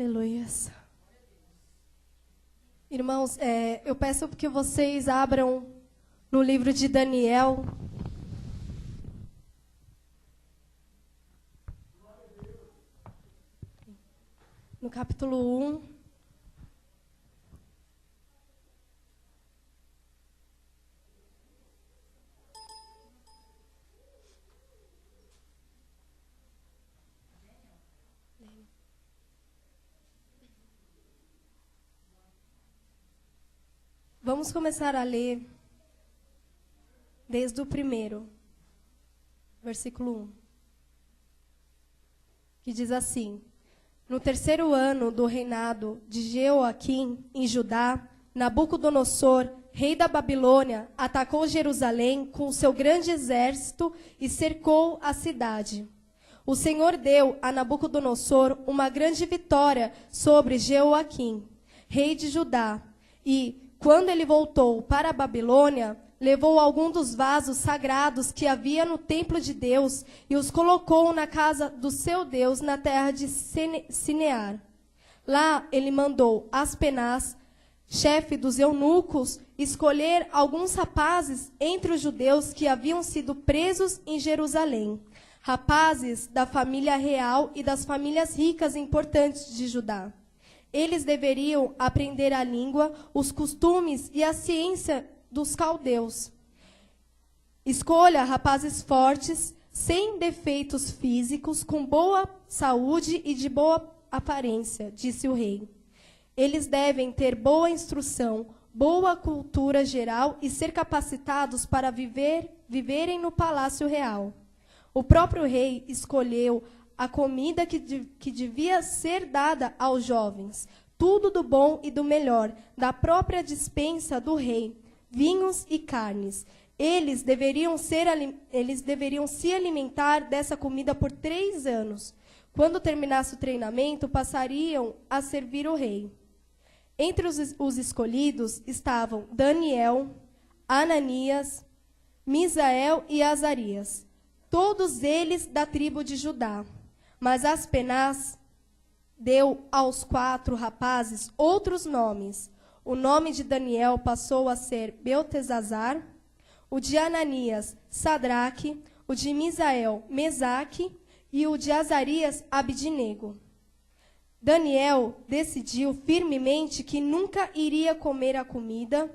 Aleluias. Irmãos, eu peço que vocês abram no livro de Daniel. No capítulo 1. Vamos começar a ler desde o primeiro, versículo 1, que diz assim: No terceiro ano do reinado de Jeoaquim em Judá, Nabucodonosor, rei da Babilônia, atacou Jerusalém com o seu grande exército e cercou a cidade. O Senhor deu a Nabucodonosor uma grande vitória sobre Jeoaquim, rei de Judá, e quando ele voltou para a Babilônia, levou algum dos vasos sagrados que havia no templo de Deus e os colocou na casa do seu Deus na terra de Sinear. Lá ele mandou Aspenaz, chefe dos eunucos, escolher alguns rapazes entre os judeus que haviam sido presos em Jerusalém, rapazes da família real e das famílias ricas e importantes de Judá. Eles deveriam aprender a língua, os costumes e a ciência dos caldeus. Escolha rapazes fortes, sem defeitos físicos, com boa saúde e de boa aparência, disse o rei. Eles devem ter boa instrução, boa cultura geral e ser capacitados para viverem no palácio real. O próprio rei escolheu a comida que devia ser dada aos jovens, tudo do bom e do melhor, da própria despensa do rei, vinhos e carnes. Eles deveriam se alimentar dessa comida por 3 anos. Quando terminasse o treinamento, passariam a servir o rei. Entre os escolhidos estavam Daniel, Ananias, Misael e Azarias, todos eles da tribo de Judá. Mas Aspenaz deu aos 4 rapazes outros nomes. O nome de Daniel passou a ser Beltesazar, o de Ananias, Sadraque, o de Misael, Mesaque, e o de Azarias, Abidnego. Daniel decidiu firmemente que nunca iria comer a comida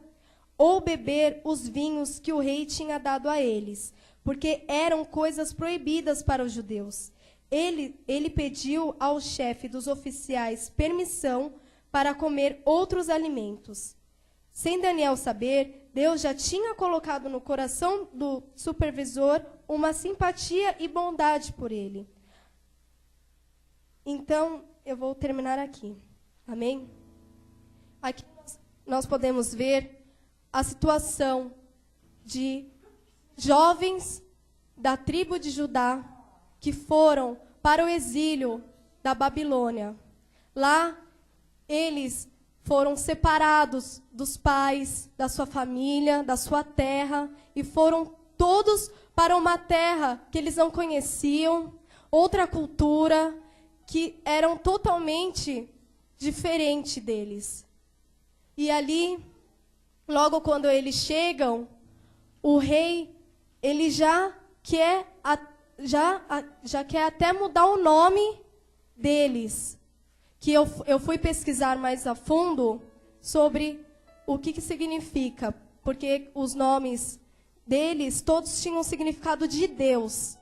ou beber os vinhos que o rei tinha dado a eles, porque eram coisas proibidas para os judeus. Ele pediu ao chefe dos oficiais permissão para comer outros alimentos. Sem Daniel saber, Deus já tinha colocado no coração do supervisor uma simpatia e bondade por ele. Então, eu vou terminar aqui. Amém? Aqui nós podemos ver a situação de jovens da tribo de Judá que foram para o exílio da Babilônia. Lá, eles foram separados dos pais, da sua família, da sua terra, e foram todos para uma terra que eles não conheciam, outra cultura, que eram totalmente diferente deles. E ali, logo quando eles chegam, o rei, ele já quer até mudar o nome deles. Que eu fui pesquisar mais a fundo sobre o que significa, porque os nomes deles todos tinham um significado de Deus.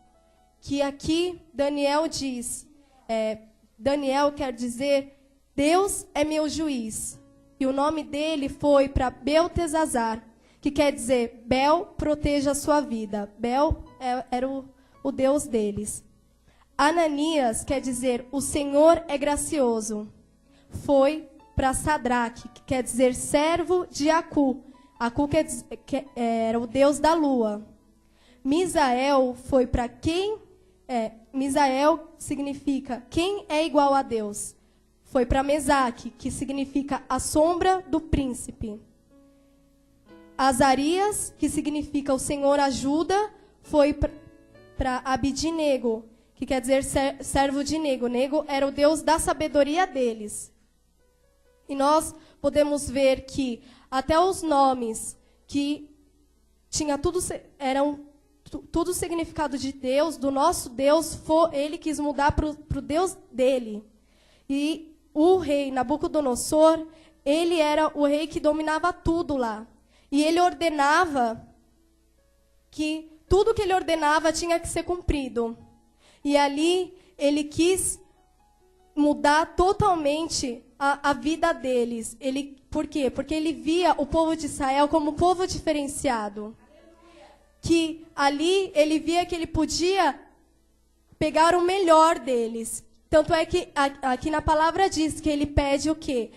Que aqui Daniel diz, Daniel quer dizer, Deus é meu juiz. E o nome dele foi para Beltesazar, que quer dizer, Bel proteja a sua vida. Bel era o Deus deles. Ananias quer dizer, o Senhor é gracioso. Foi para Sadraque, que quer dizer servo de Acu. Acu era o Deus da lua. Misael foi para quem... Misael significa quem é igual a Deus. Foi para Mesaque, que significa a sombra do príncipe. Azarias, que significa o Senhor ajuda, foi para Abidnego, que quer dizer servo de Nego. Nego era o deus da sabedoria deles. E nós podemos ver que até os nomes que tinha eram tudo significado de Deus, do nosso Deus, ele quis mudar para o Deus dele. E o rei Nabucodonosor, ele era o rei que dominava tudo lá. E ele ordenava que tudo que ele ordenava tinha que ser cumprido. E ali ele quis mudar totalmente a vida deles. Por quê? Porque ele via o povo de Israel como um povo diferenciado. Que ali ele via que ele podia pegar o melhor deles. Tanto é que aqui na palavra diz que ele pede o quê?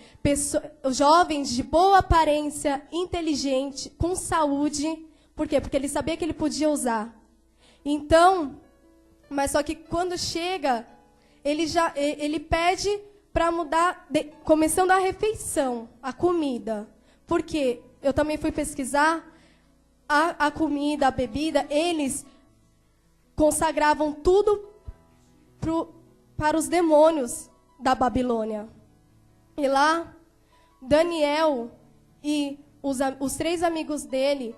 Jovens de boa aparência, inteligente, com saúde. Por quê? Porque ele sabia que ele podia usar. Então, mas só que quando chega, ele pede para mudar, começando a refeição, a comida. Por quê? Eu também fui pesquisar. A comida, a bebida, eles consagravam tudo para os demônios da Babilônia. E lá, Daniel e os 3 amigos dele,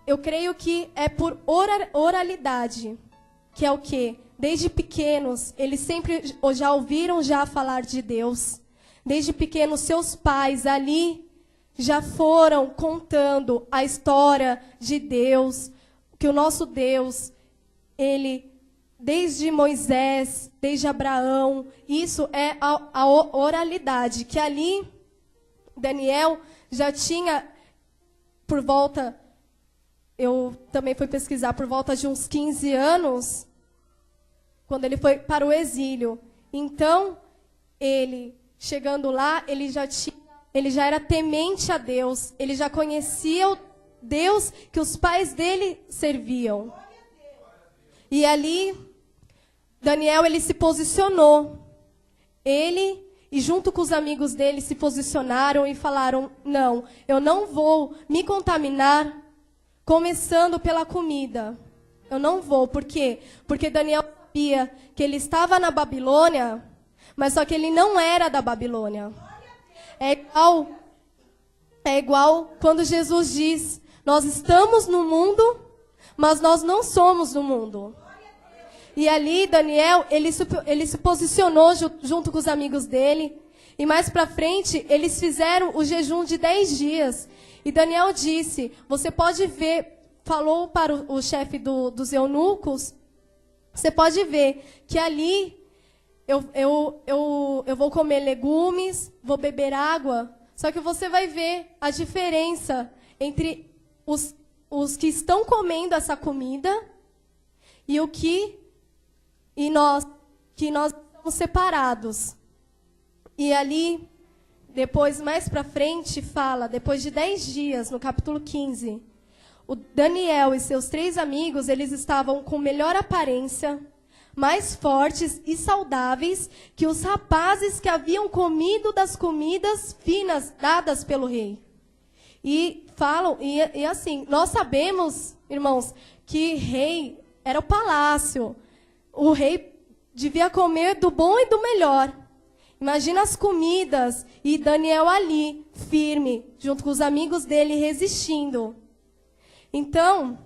eu creio que é por oralidade, que é o quê? Desde pequenos, eles sempre já ouviram falar de Deus. Desde pequenos, seus pais ali já foram contando a história de Deus, que o nosso Deus, ele, desde Moisés, desde Abraão, isso é a oralidade, que ali Daniel já tinha por volta, eu também fui pesquisar, por volta de uns 15 anos, quando ele foi para o exílio. Então, ele, chegando lá, ele já era temente a Deus, ele já conhecia o Deus que os pais dele serviam. E ali, Daniel, ele se posicionou. Ele, e junto com os amigos dele, se posicionaram e falaram, não, eu não vou me contaminar começando pela comida. Eu não vou, por quê? Porque Daniel sabia que ele estava na Babilônia, mas só que ele não era da Babilônia. É igual quando Jesus diz, nós estamos no mundo, mas nós não somos do mundo. E ali, Daniel, ele se posicionou junto com os amigos dele. E mais para frente, eles fizeram o jejum de 10 dias. E Daniel disse, você pode ver, falou para o chefe dos eunucos, você pode ver que ali eu vou comer legumes, vou beber água. Só que você vai ver a diferença entre os que estão comendo essa comida e nós estamos separados. E ali, depois, mais para frente, fala, depois de 10 dias, no capítulo 15, o Daniel e seus 3 amigos, eles estavam com melhor aparência, mais fortes e saudáveis que os rapazes que haviam comido das comidas finas dadas pelo rei. E falam, e assim, nós sabemos, irmãos, que rei era o palácio. O rei devia comer do bom e do melhor. Imagina as comidas e Daniel ali, firme, junto com os amigos dele, resistindo. Então,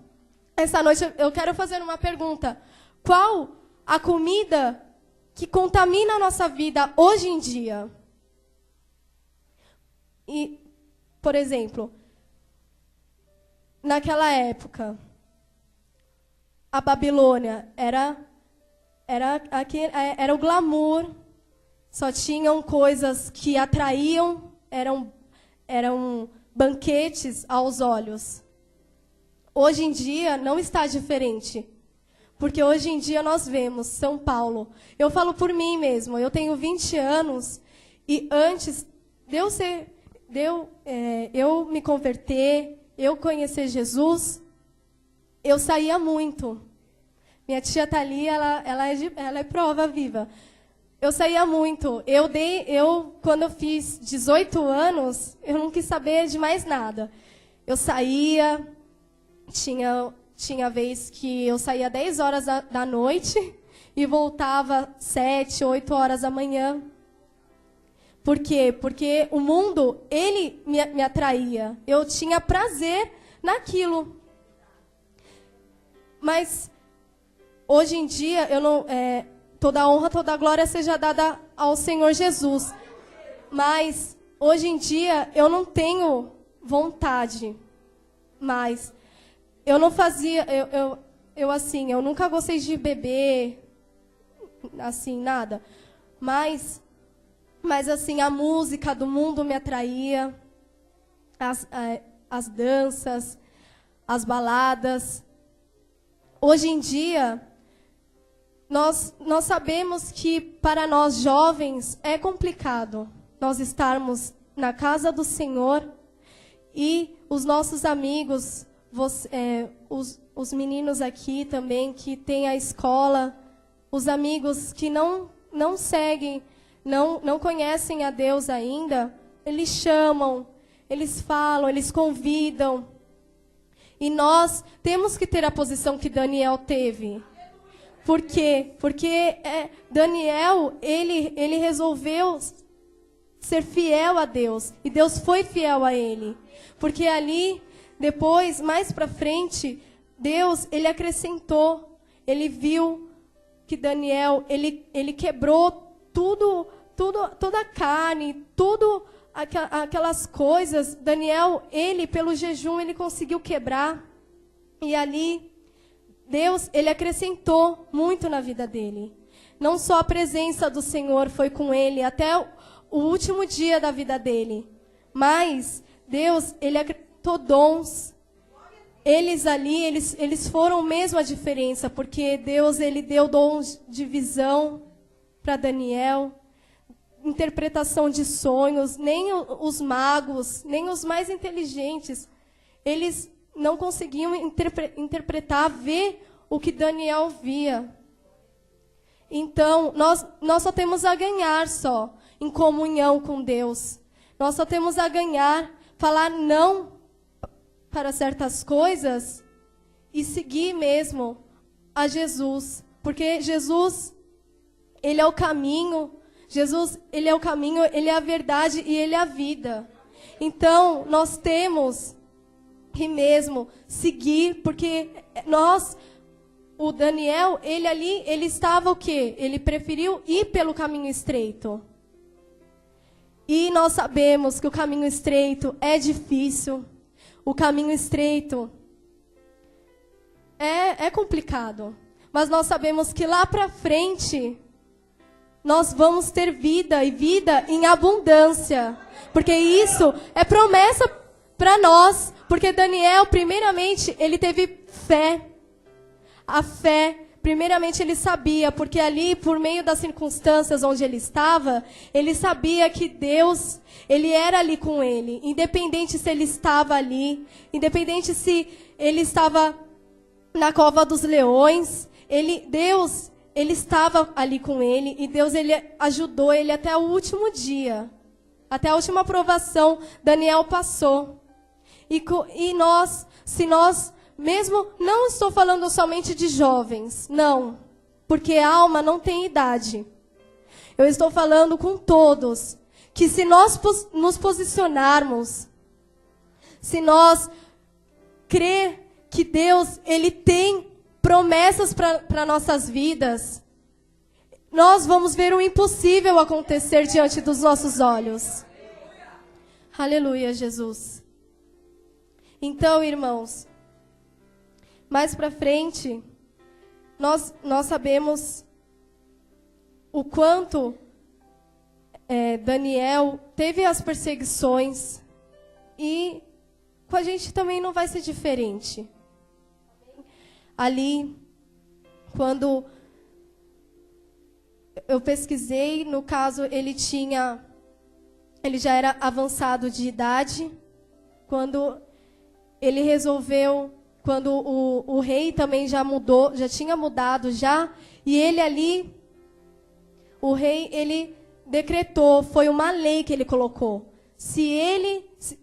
essa noite eu quero fazer uma pergunta. Qual a comida que contamina a nossa vida hoje em dia? E, por exemplo, naquela época, a Babilônia era o glamour, só tinham coisas que atraíam, eram banquetes aos olhos. Hoje em dia não está diferente. Porque hoje em dia nós vemos São Paulo. Eu falo por mim mesmo. Eu tenho 20 anos e antes de eu me converter, eu conhecer Jesus, eu saía muito. Minha tia tá ali, ela é prova viva. Eu saía muito. Quando eu fiz 18 anos, eu não quis saber de mais nada. Eu saía, tinha vez que eu saía 10 horas da noite e voltava 7, 8 horas da manhã. Por quê? Porque o mundo, ele me atraía. Eu tinha prazer naquilo. Mas, hoje em dia, eu não, toda a honra, toda a glória seja dada ao Senhor Jesus. Mas, hoje em dia, eu não tenho vontade. Mas, eu não fazia, eu nunca gostei de beber, assim, nada. Mas assim, a música do mundo me atraía, as danças, as baladas. Hoje em dia, nós sabemos que para nós jovens é complicado nós estarmos na casa do Senhor e os nossos amigos, os meninos aqui também que têm a escola, os amigos que não seguem, não conhecem a Deus ainda, eles chamam, eles falam, eles convidam. E nós temos que ter a posição que Daniel teve. Por quê? Porque Daniel, ele resolveu ser fiel a Deus. E Deus foi fiel a ele. Porque ali, depois, mais para frente, Deus, ele acrescentou. Ele viu que Daniel, ele quebrou toda a carne, aquelas coisas. Daniel, ele, pelo jejum, ele conseguiu quebrar. E ali, Deus, ele acrescentou muito na vida dele. Não só a presença do Senhor foi com ele até o último dia da vida dele. Mas Deus, ele acrescentou dons. Eles ali, eles foram mesmo a diferença. Porque Deus, ele deu dons de visão para Daniel. Interpretação de sonhos, nem os magos, nem os mais inteligentes, eles não conseguiam interpretar, ver o que Daniel via. Então, nós só temos a ganhar só, em comunhão com Deus. Nós só temos a ganhar, falar não para certas coisas e seguir mesmo a Jesus. Porque Jesus, ele é o caminho. Jesus, ele é o caminho, ele é a verdade e ele é a vida. Então, nós temos que mesmo seguir, porque o Daniel, ele estava o quê? Ele preferiu ir pelo caminho estreito. E nós sabemos que o caminho estreito é difícil. O caminho estreito é complicado. Mas nós sabemos que lá para frente nós vamos ter vida, e vida em abundância. Porque isso é promessa para nós. Porque Daniel, primeiramente, ele teve fé. A fé, primeiramente, ele sabia. Porque ali, por meio das circunstâncias onde ele estava, ele sabia que Deus, ele era ali com ele. Independente se ele estava ali, independente se ele estava na cova dos leões, Deus, ele estava ali com ele, e Deus, ele ajudou ele até o último dia. Até a última provação, Daniel passou. E nós, se nós, mesmo, não estou falando somente de jovens, não. Porque a alma não tem idade. Eu estou falando com todos. Que se nós nos posicionarmos, se nós crer que Deus, ele tem promessas para nossas vidas, nós vamos ver o impossível acontecer diante dos nossos olhos. Aleluia, Jesus. Então, irmãos, mais para frente, nós sabemos o quanto Daniel teve as perseguições, e com a gente também não vai ser diferente. Ali, quando eu pesquisei, no caso, ele já era avançado de idade, quando ele resolveu, quando o rei também já tinha mudado já, e ele ali, o rei, ele decretou, foi uma lei que ele colocou,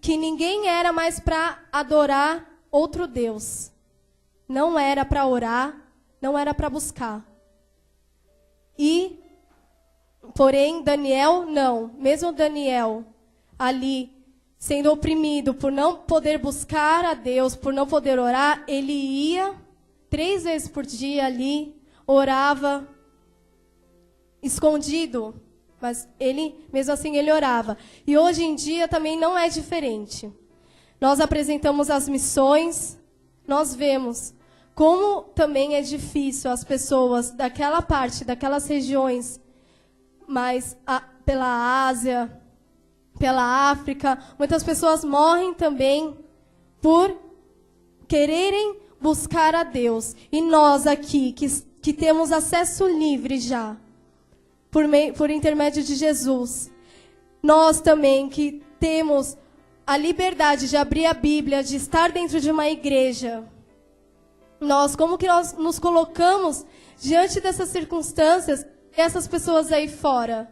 que ninguém era mais para adorar outro Deus. não era para orar, não era para buscar. Porém, Daniel não. Mesmo Daniel ali sendo oprimido por não poder buscar a Deus, por não poder orar, ele ia 3 vezes por dia ali, orava escondido, mas mesmo assim ele orava. E hoje em dia também não é diferente. Nós apresentamos as missões, nós vemos como também é difícil as pessoas daquela parte, daquelas regiões, mas pela Ásia, pela África, muitas pessoas morrem também por quererem buscar a Deus. E nós aqui, que temos acesso livre já, por intermédio de Jesus, nós também que temos a liberdade de abrir a Bíblia, de estar dentro de uma igreja, como que nós nos colocamos diante dessas circunstâncias, essas pessoas aí fora?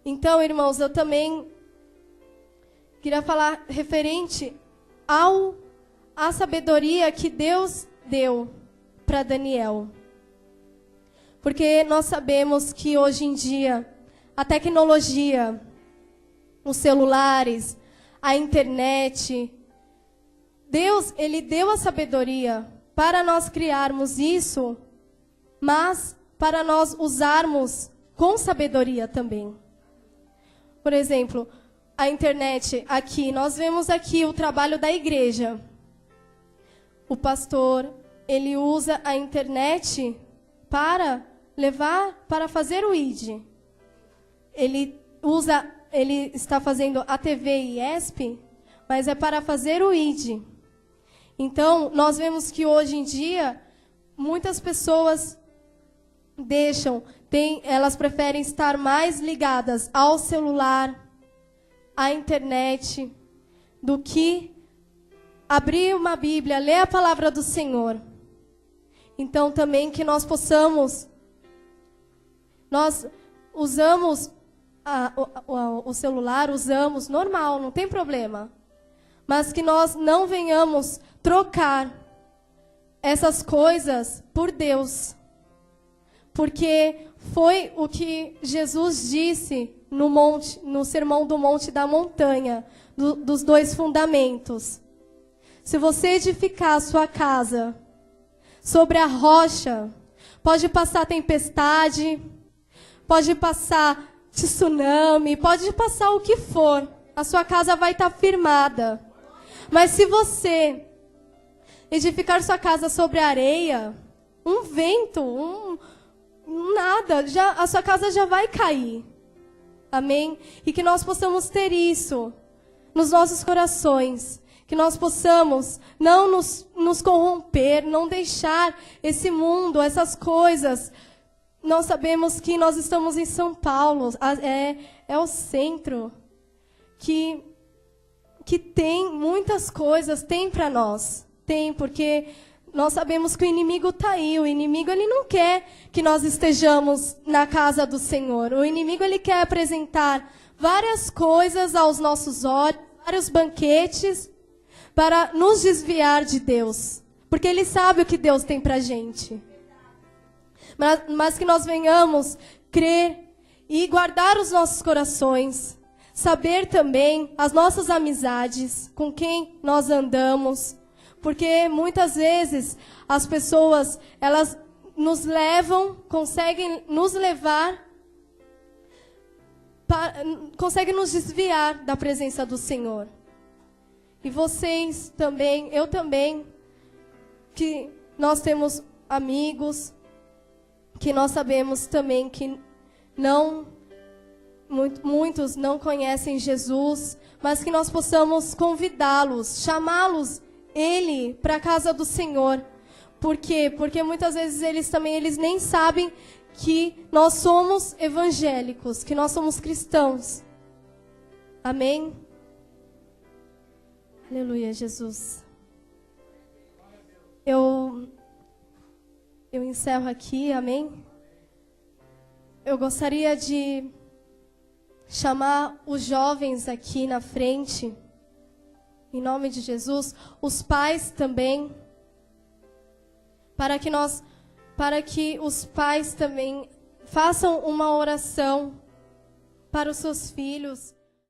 Então, irmãos, eu também queria falar referente à sabedoria que Deus deu para Daniel. Porque nós sabemos que hoje em dia a tecnologia, os celulares, a internet, Deus, Ele deu a sabedoria para nós criarmos isso, mas para nós usarmos com sabedoria também. Por exemplo, a internet aqui, nós vemos aqui o trabalho da igreja. O pastor, ele usa a internet para fazer o ID. Ele está fazendo a TV e ESP, mas é para fazer o ID. Então, nós vemos que hoje em dia, muitas pessoas elas preferem estar mais ligadas ao celular, à internet, do que abrir uma Bíblia, ler a palavra do Senhor. Então, também que nós usamos o celular, usamos normal, não tem problema. Mas que nós não venhamos trocar essas coisas por Deus. Porque foi o que Jesus disse no Sermão do Monte da Montanha, dos 2 fundamentos. Se você edificar a sua casa sobre a rocha, pode passar tempestade, pode passar tsunami, pode passar o que for, a sua casa vai estar firmada. Mas se você edificar sua casa sobre areia, um vento, nada, a sua casa já vai cair. Amém? E que nós possamos ter isso nos nossos corações. Que nós possamos não nos corromper, não deixar esse mundo, essas coisas. Nós sabemos que nós estamos em São Paulo, é o centro que tem muitas coisas, tem para nós. Tem, porque nós sabemos que o inimigo está aí. O inimigo, ele não quer que nós estejamos na casa do Senhor. O inimigo, ele quer apresentar várias coisas aos nossos olhos, vários banquetes, para nos desviar de Deus. Porque ele sabe o que Deus tem para a gente. Mas que nós venhamos crer e guardar os nossos corações. Saber também as nossas amizades, com quem nós andamos. Porque muitas vezes as pessoas, elas conseguem nos levar, conseguem nos desviar da presença do Senhor. E vocês também, eu também, que nós temos amigos, que nós sabemos também que muitos não conhecem Jesus, mas que nós possamos convidá-los, chamá-los para a casa do Senhor. Por quê? Porque muitas vezes eles nem sabem que nós somos evangélicos, que nós somos cristãos. Amém? Aleluia, Jesus. Eu encerro aqui, amém? Eu gostaria de chamar os jovens aqui na frente. em nome de Jesus, os pais também, para que os pais também façam uma oração para os seus filhos,